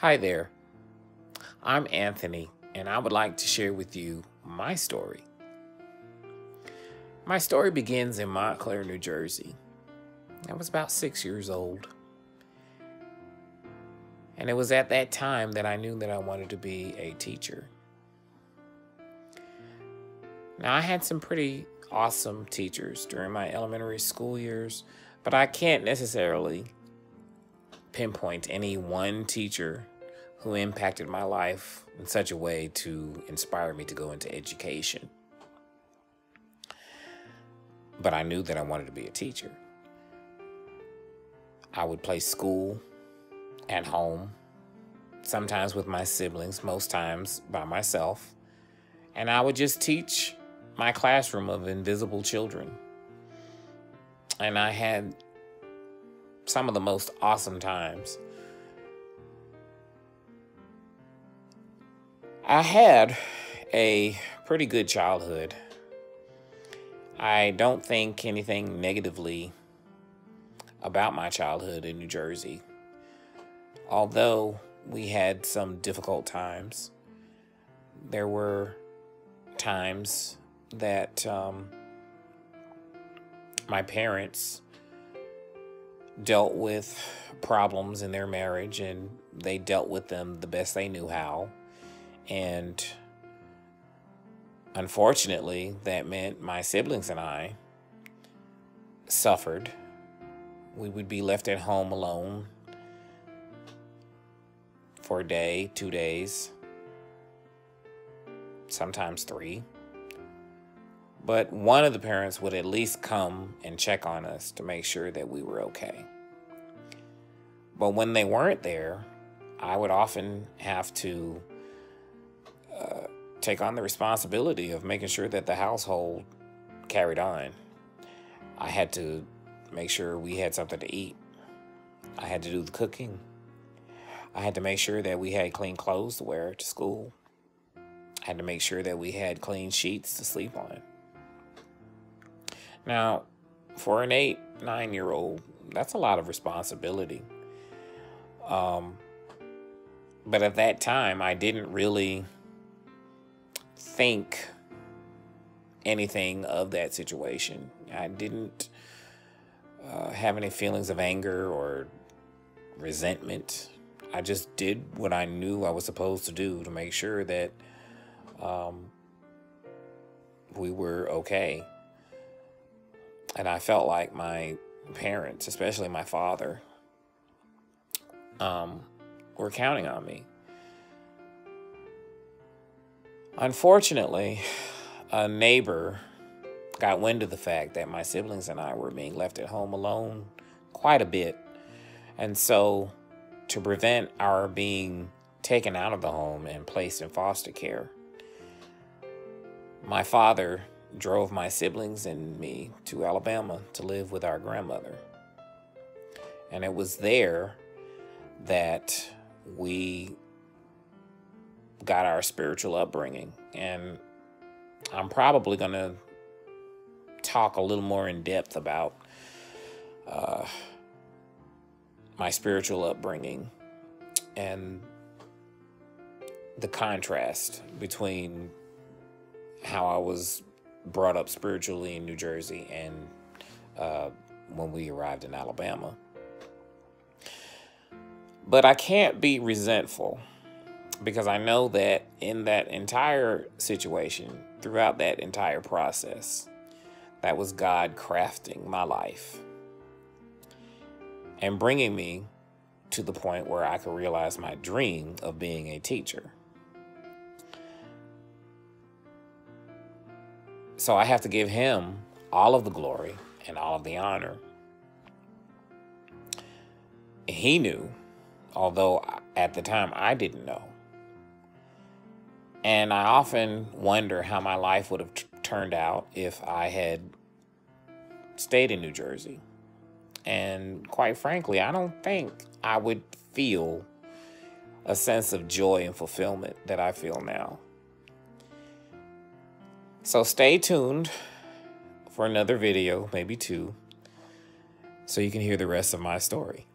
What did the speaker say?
Hi there, I'm Anthony, and I would like to share with you my story. My story begins in Montclair, New Jersey. I was about 6 years old, and it was at that time that I knew that I wanted to be a teacher. Now, I had some pretty awesome teachers during my elementary school years, but I can't necessarily pinpoint any one teacher who impacted my life in such a way to inspire me to go into education. But I knew that I wanted to be a teacher. I would play school at home, sometimes with my siblings, most times by myself, and I would just teach my classroom of invisible children. And I had some of the most awesome times. I had a pretty good childhood. I don't think anything negatively about my childhood in New Jersey. Although we had some difficult times, there were times that my parents dealt with problems in their marriage, and they dealt with them the best they knew how. And unfortunately, that meant my siblings and I suffered. We would be left at home alone for a day, 2 days, sometimes 3. But one of the parents would at least come and check on us to make sure that we were okay. But when they weren't there, I would often have to take on the responsibility of making sure that the household carried on. I had to make sure we had something to eat. I had to do the cooking. I had to make sure that we had clean clothes to wear to school. I had to make sure that we had clean sheets to sleep on. Now, for an 8, 9-year-old, that's a lot of responsibility. But at that time, I didn't really think anything of that situation. I didn't have any feelings of anger or resentment. I just did what I knew I was supposed to do to make sure that we were okay. And I felt like my parents, especially my father, were counting on me. Unfortunately, a neighbor got wind of the fact that my siblings and I were being left at home alone quite a bit. And so, to prevent our being taken out of the home and placed in foster care, my father drove my siblings and me to Alabama to live with our grandmother. And it was there that we got our spiritual upbringing. And I'm probably going to talk a little more in depth about my spiritual upbringing and the contrast between how I was brought up spiritually in New Jersey and when we arrived in Alabama. But I can't be resentful, because I know that in that entire situation, throughout that entire process, that was God crafting my life and bringing me to the point where I could realize my dream of being a teacher. So I have to give him all of the glory and all of the honor. He knew, although at the time I didn't know. And I often wonder how my life would have turned out if I had stayed in New Jersey. And quite frankly, I don't think I would feel a sense of joy and fulfillment that I feel now. So stay tuned for another video, maybe 2, so you can hear the rest of my story.